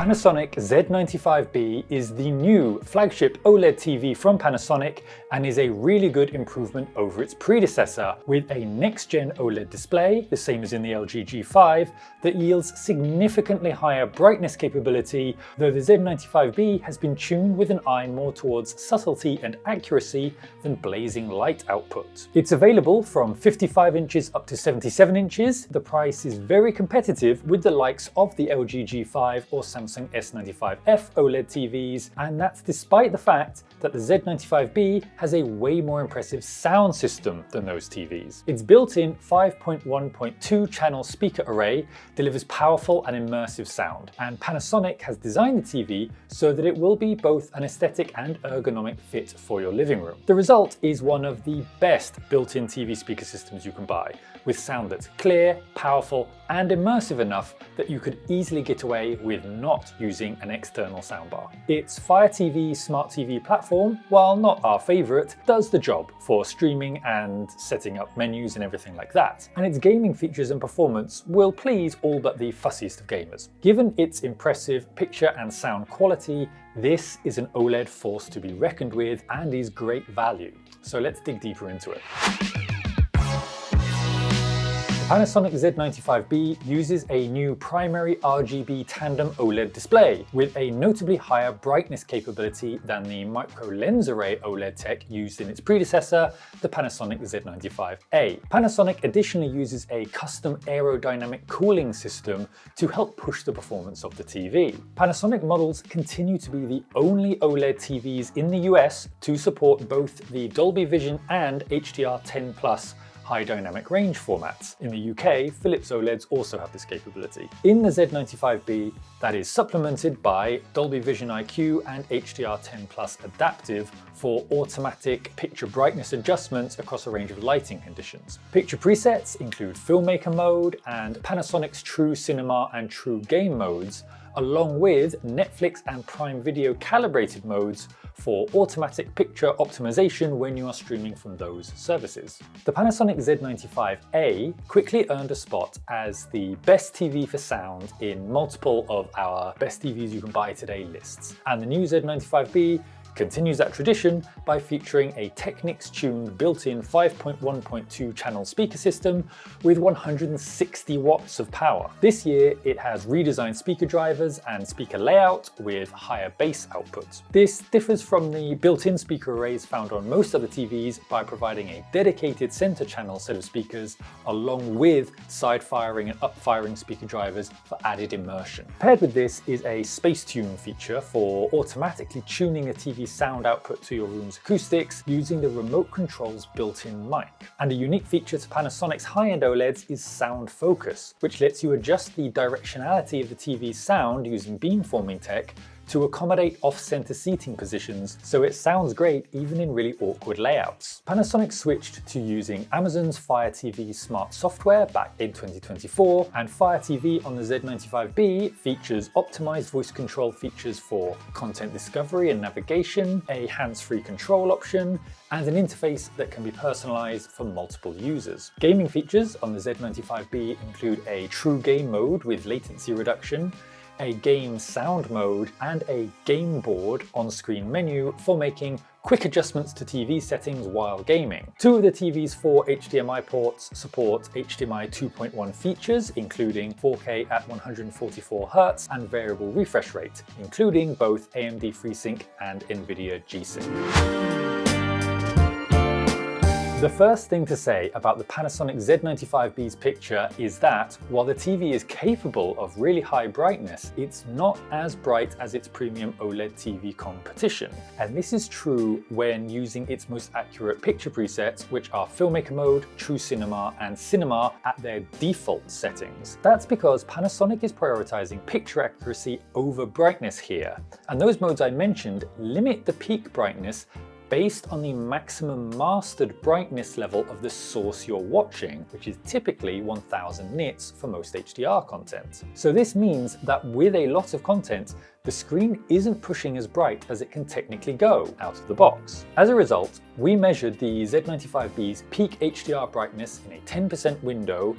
Panasonic Z95B is the new flagship OLED TV from Panasonic and is a really good improvement over its predecessor, with a next-gen OLED display, the same as in the LG G5, that yields significantly higher brightness capability, though the Z95B has been tuned with an eye more towards subtlety and accuracy than blazing light output. It's available from 55 inches up to 77 inches. The price is very competitive with the likes of the LG G5 or Samsung S95F OLED TVs, and that's despite the fact that the Z95B has a way more impressive sound system than those TVs. Its built-in 5.1.2 channel speaker array delivers powerful and immersive sound, and Panasonic has designed the TV so that it will be both an aesthetic and ergonomic fit for your living room. The result is one of the best built-in TV speaker systems you can buy, with sound that's clear, powerful, and immersive enough that you could easily get away with not using an external soundbar. Its Fire TV smart TV platform, while not our favourite, does the job for streaming and setting up menus and everything like that, and its gaming features and performance will please all but the fussiest of gamers. Given its impressive picture and sound quality, this is an OLED force to be reckoned with and is great value. So let's dig deeper into it. Panasonic Z95B uses a new primary RGB tandem OLED display with a notably higher brightness capability than the micro lens array OLED tech used in its predecessor, the Panasonic Z95A. Panasonic additionally uses a custom aerodynamic cooling system to help push the performance of the TV. Panasonic models continue to be the only OLED TVs in the US to support both the Dolby Vision and HDR10+ high dynamic range formats. In the UK, Philips OLEDs also have this capability. In the Z95B, that is supplemented by Dolby Vision IQ and HDR10+ adaptive for automatic picture brightness adjustments across a range of lighting conditions. Picture presets include Filmmaker mode and Panasonic's True Cinema and True Game modes, along with Netflix and Prime Video calibrated modes for automatic picture optimization when you are streaming from those services. The Panasonic Z95A quickly earned a spot as the best TV for sound in multiple of our best TVs you can buy today lists. And the new Z95B continues that tradition by featuring a Technics-tuned built-in 5.1.2 channel speaker system with 160 watts of power. This year, it has redesigned speaker drivers and speaker layout with higher bass output. This differs from the built-in speaker arrays found on most other TVs by providing a dedicated center channel set of speakers along with side-firing and up-firing speaker drivers for added immersion. Paired with this is a Space Tune feature for automatically tuning a TV sound output to your room's acoustics using the remote control's built-in mic. And a unique feature to Panasonic's high-end OLEDs is sound focus, which lets you adjust the directionality of the TV's sound using beamforming tech to accommodate off-center seating positions, so it sounds great even in really awkward layouts. Panasonic switched to using Amazon's Fire TV smart software back in 2024, and Fire TV on the Z95B features optimized voice control features for content discovery and navigation, a hands-free control option, and an interface that can be personalized for multiple users. Gaming features on the Z95B include a true game mode with latency reduction, a game sound mode, and a game board on-screen menu for making quick adjustments to TV settings while gaming. Two of the TV's 4 HDMI ports support HDMI 2.1 features, including 4K at 144Hz and variable refresh rate, including both AMD FreeSync and NVIDIA G-Sync. The first thing to say about the Panasonic Z95B's picture is that while the TV is capable of really high brightness, it's not as bright as its premium OLED TV competition. And this is true when using its most accurate picture presets, which are Filmmaker mode, True Cinema, and Cinema at their default settings. That's because Panasonic is prioritizing picture accuracy over brightness here. And those modes I mentioned limit the peak brightness based on the maximum mastered brightness level of the source you're watching, which is typically 1000 nits for most HDR content. So this means that with a lot of content, the screen isn't pushing as bright as it can technically go out of the box. As a result, we measured the Z95B's peak HDR brightness in a 10% window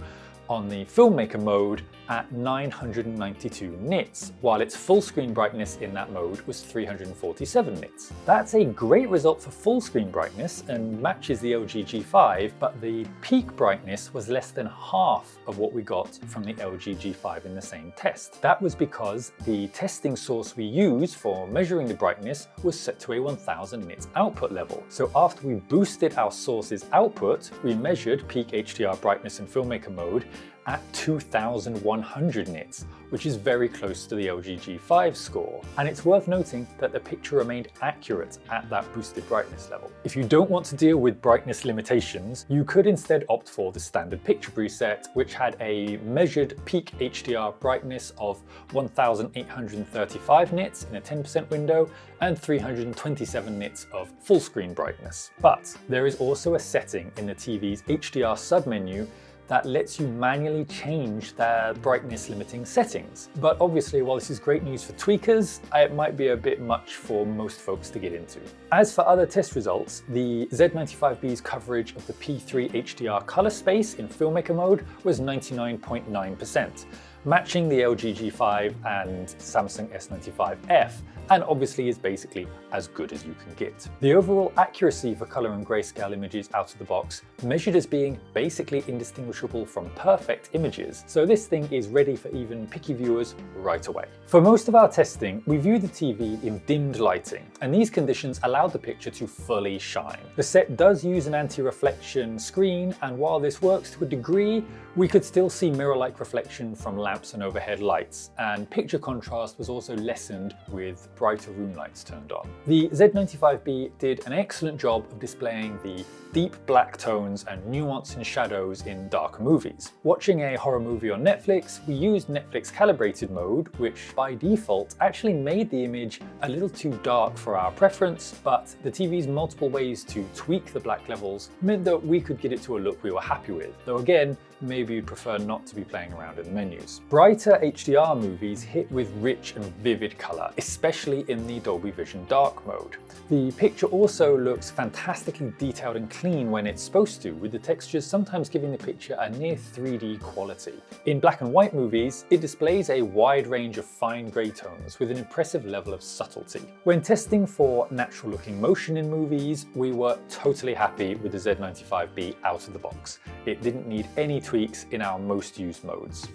on the filmmaker mode at 992 nits, while its full screen brightness in that mode was 347 nits. That's a great result for full screen brightness and matches the LG G5, but the peak brightness was less than half of what we got from the LG G5 in the same test. That was because the testing source we use for measuring the brightness was set to a 1000 nits output level. So after we boosted our source's output, we measured peak HDR brightness in filmmaker mode at 2100 nits, which is very close to the LG G5 score. And it's worth noting that the picture remained accurate at that boosted brightness level. If you don't want to deal with brightness limitations, you could instead opt for the standard picture preset, which had a measured peak HDR brightness of 1835 nits in a 10% window and 327 nits of full screen brightness. But there is also a setting in the TV's HDR submenu that lets you manually change their brightness limiting settings. But obviously, while this is great news for tweakers, it might be a bit much for most folks to get into. As for other test results, the Z95B's coverage of the P3 HDR color space in filmmaker mode was 99.9%, matching the LG G5 and Samsung S95F, and obviously is basically as good as you can get. The overall accuracy for color and grayscale images out of the box measured as being basically indistinguishable from perfect images, so this thing is ready for even picky viewers right away. For most of our testing, we viewed the TV in dimmed lighting, and these conditions allowed the picture to fully shine. The set does use an anti-reflection screen, and while this works to a degree, we could still see mirror-like reflection from lamps and overhead lights, and picture contrast was also lessened with brighter room lights turned on. The Z95B did an excellent job of displaying the deep black tones and nuance in shadows in darker movies. Watching a horror movie on Netflix, we used Netflix calibrated mode, which by default actually made the image a little too dark for our preference, but the TV's multiple ways to tweak the black levels meant that we could get it to a look we were happy with, though again, maybe you'd prefer not to be playing around in the menus. Brighter HDR movies hit with rich and vivid color, especially in the Dolby Vision dark mode. The picture also looks fantastically detailed and clean when it's supposed to, with the textures sometimes giving the picture a near 3D quality. In black and white movies, it displays a wide range of fine grey tones with an impressive level of subtlety. When testing for natural looking motion in movies, we were totally happy with the Z95B out of the box. It didn't need any tweaks in our most used modes.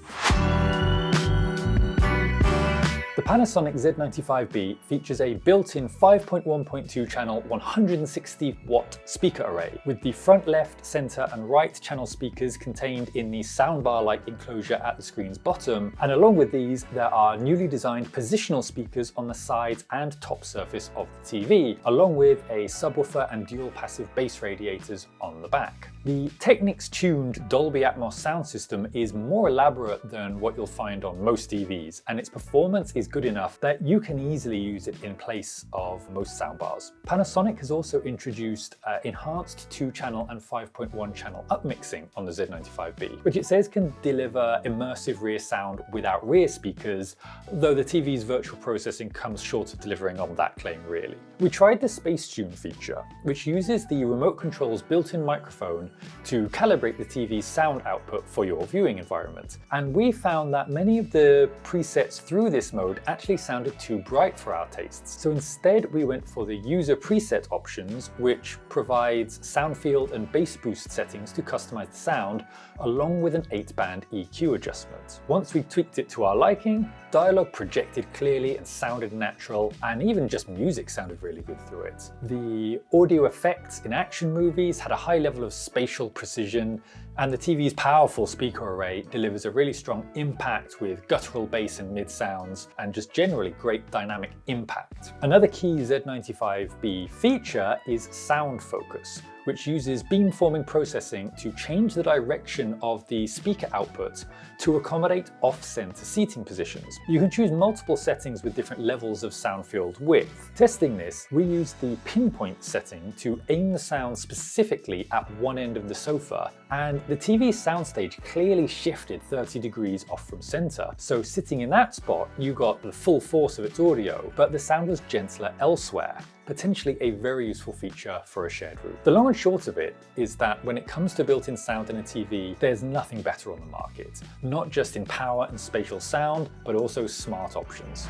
The Panasonic Z95B features a built-in 5.1.2 channel 160 watt speaker array, with the front, left, center and right channel speakers contained in the soundbar-like enclosure at the screen's bottom, and along with these there are newly designed positional speakers on the sides and top surface of the TV, along with a subwoofer and dual passive bass radiators on the back. The Technics-tuned Dolby Atmos sound system is more elaborate than what you'll find on most TVs, and its performance is good enough that you can easily use it in place of most soundbars. Panasonic has also introduced enhanced 2-channel and 5.1-channel upmixing on the Z95B, which it says can deliver immersive rear sound without rear speakers, though the TV's virtual processing comes short of delivering on that claim really. We tried the Space Tune feature, which uses the remote control's built-in microphone to calibrate the TV's sound output for your viewing environment, and we found that many of the presets through this mode actually sounded too bright for our tastes. So instead we went for the user preset options, which provides sound field and bass boost settings to customize the sound, along with an 8-band EQ adjustment. Once we tweaked it to our liking, dialogue projected clearly and sounded natural, and even just music sounded really good through it. The audio effects in action movies had a high level of spatial precision, and the TV's powerful speaker array delivers a really strong impact with guttural bass and mid sounds, and just generally great dynamic impact. Another key Z95B feature is sound focus, which uses beamforming processing to change the direction of the speaker output to accommodate off-center seating positions. You can choose multiple settings with different levels of sound field width. Testing this, we used the pinpoint setting to aim the sound specifically at one end of the sofa, and the TV's soundstage clearly shifted 30 degrees off from center. So sitting in that spot, you got the full force of its audio, but the sound was gentler elsewhere. potentially a very useful feature for a shared room. The long and short of it is that when it comes to built-in sound in a TV, there's nothing better on the market, not just in power and spatial sound, but also smart options.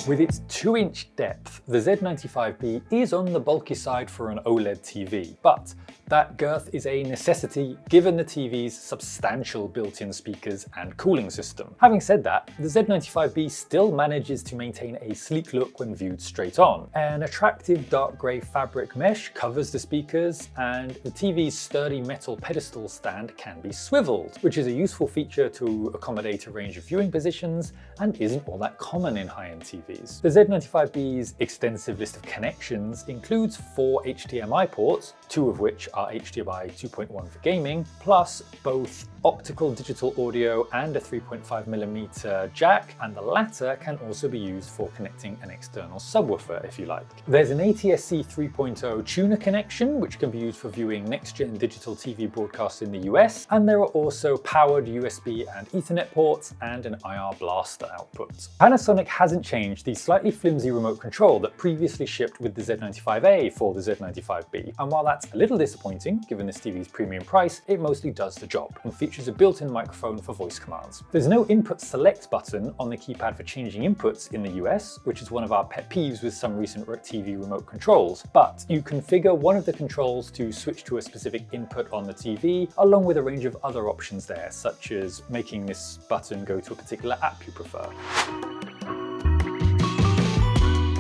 With its 2-inch depth, the Z95B is on the bulky side for an OLED TV, but that girth is a necessity given the TV's substantial built-in speakers and cooling system. Having said that, the Z95B still manages to maintain a sleek look when viewed straight on. An attractive dark grey fabric mesh covers the speakers, and the TV's sturdy metal pedestal stand can be swiveled, which is a useful feature to accommodate a range of viewing positions and isn't all that common in high-end TVs. The Z95B's extensive list of connections includes 4 HDMI ports, 2 of which are HDMI 2.1 for gaming, plus both optical digital audio and a 3.5mm jack, and the latter can also be used for connecting an external subwoofer if you like. There's an ATSC 3.0 tuner connection which can be used for viewing next-gen digital TV broadcasts in the US, and there are also powered USB and Ethernet ports and an IR blaster output. Panasonic hasn't changed the slightly flimsy remote control that previously shipped with the Z95A for the Z95B, and while that's a little disappointing given this TV's premium price, it mostly does the job and features a built-in microphone for voice commands. There's no input select button on the keypad for changing inputs in the US, which is one of our pet peeves with some recent TV remote controls, but you configure one of the controls to switch to a specific input on the TV, along with a range of other options there, such as making this button go to a particular app you prefer.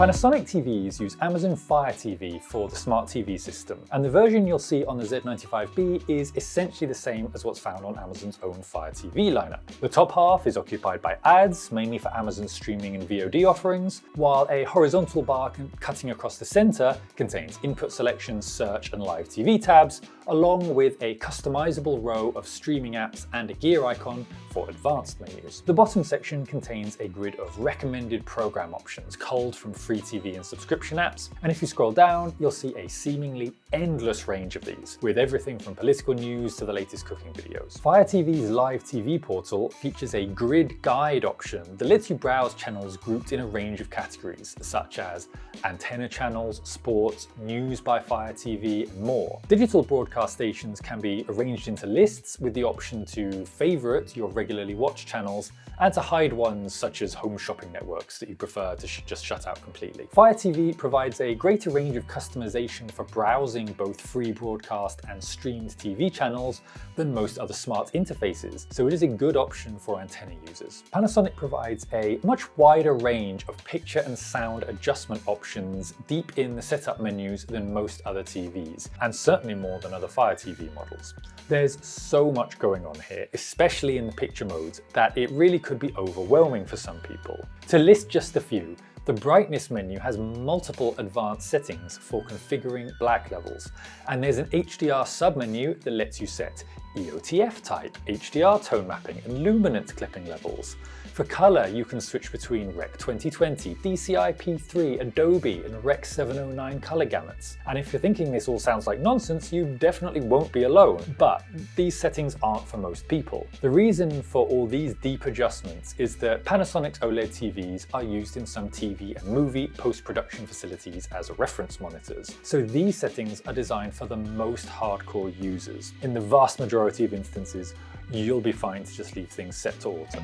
Panasonic TVs use Amazon Fire TV for the smart TV system, and the version you'll see on the Z95B is essentially the same as what's found on Amazon's own Fire TV lineup. The top half is occupied by ads, mainly for Amazon's streaming and VOD offerings, while a horizontal bar cutting across the center contains input selection, search, and live TV tabs, along with a customizable row of streaming apps and a gear icon for advanced menus. The bottom section contains a grid of recommended program options culled from free TV and subscription apps, and if you scroll down, you'll see a seemingly endless range of these, with everything from political news to the latest cooking videos. Fire TV's live TV portal features a grid guide option that lets you browse channels grouped in a range of categories, such as antenna channels, sports, news by Fire TV, and more. Digital broadcast stations can be arranged into lists with the option to favorite your regularly watched channels and to hide ones such as home shopping networks that you prefer to just shut out completely. Fire TV provides a greater range of customization for browsing both free broadcast and streamed TV channels than most other smart interfaces, so it is a good option for antenna users. Panasonic provides a much wider range of picture and sound adjustment options deep in the setup menus than most other TVs, and certainly more than other Fire TV models. There's so much going on here, especially in the picture modes, that it really could be overwhelming for some people. To list just a few, the brightness menu has multiple advanced settings for configuring black levels, and there's an HDR submenu that lets you set EOTF type, HDR tone mapping, and luminance clipping levels. For color, you can switch between Rec 2020, DCI P3, Adobe, and Rec 709 color gamuts. And if you're thinking this all sounds like nonsense, you definitely won't be alone. But these settings aren't for most people. The reason for all these deep adjustments is that Panasonic's OLED TVs are used in some TV and movie post-production facilities as reference monitors. So these settings are designed for the most hardcore users. In the vast majority of instances, you'll be fine to just leave things set to auto.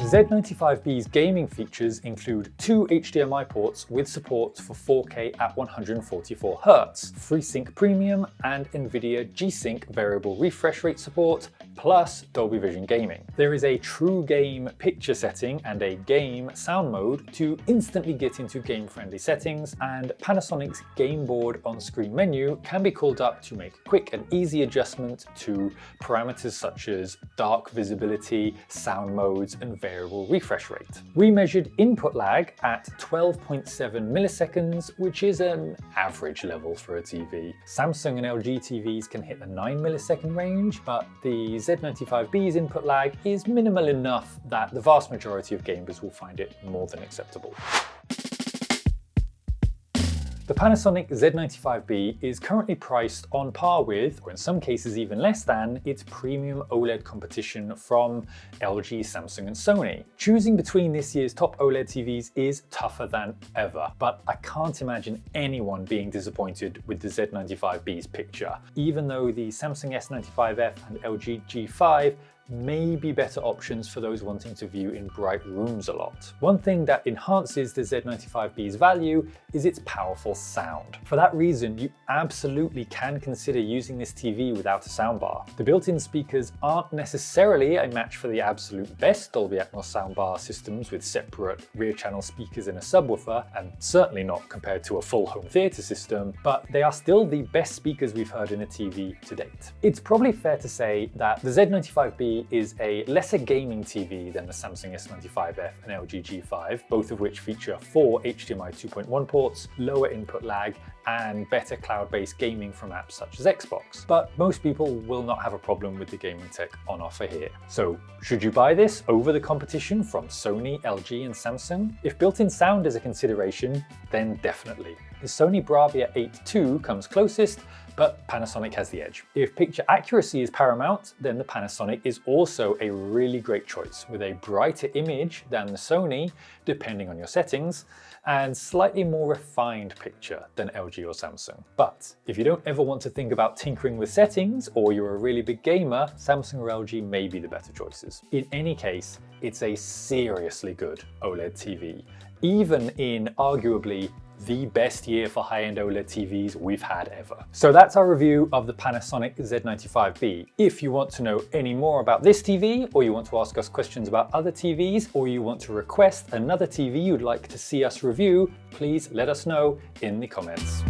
Z95B's gaming features include 2 HDMI ports with support for 4K at 144Hz, FreeSync Premium, and NVIDIA G-Sync variable refresh rate support, plus Dolby Vision gaming. There is a true game picture setting and a game sound mode to instantly get into game-friendly settings, and Panasonic's game board on-screen menu can be called up to make quick and easy adjustment to parameters such as dark visibility, sound modes, and variable refresh rate. We measured input lag at 12.7 milliseconds, which is an average level for a TV. Samsung and LG TVs can hit the 9 millisecond range, but the Z95B's input lag is minimal enough that the vast majority of gamers will find it more than acceptable. The Panasonic Z95B is currently priced on par with, or in some cases even less than, its premium OLED competition from LG, Samsung and Sony. Choosing between this year's top OLED TVs is tougher than ever, but I can't imagine anyone being disappointed with the Z95B's picture, even though the Samsung S95F and LG G5 may be better options for those wanting to view in bright rooms a lot. One thing that enhances the Z95B's value is its powerful sound. For that reason, you absolutely can consider using this TV without a soundbar. The built-in speakers aren't necessarily a match for the absolute best Dolby Atmos soundbar systems with separate rear channel speakers and a subwoofer, and certainly not compared to a full home theater system, but they are still the best speakers we've heard in a TV to date. It's probably fair to say that the Z95B is a lesser gaming TV than the Samsung S95F and LG G5, both of which feature 4 HDMI 2.1 ports, lower input lag, and better cloud-based gaming from apps such as Xbox. But most people will not have a problem with the gaming tech on offer here. So should you buy this over the competition from Sony, LG, and Samsung? If built-in sound is a consideration, then definitely. The Sony Bravia 8 II comes closest, but Panasonic has the edge. If picture accuracy is paramount, then the Panasonic is also a really great choice, with a brighter image than the Sony, depending on your settings, and slightly more refined picture than LG or Samsung. But if you don't ever want to think about tinkering with settings, or you're a really big gamer, Samsung or LG may be the better choices. In any case, it's a seriously good OLED TV, even in arguably the best year for high-end OLED TVs we've had ever. So that's our review of the Panasonic Z95B. If you want to know any more about this TV, or you want to ask us questions about other TVs, or you want to request another TV you'd like to see us review, please let us know in the comments.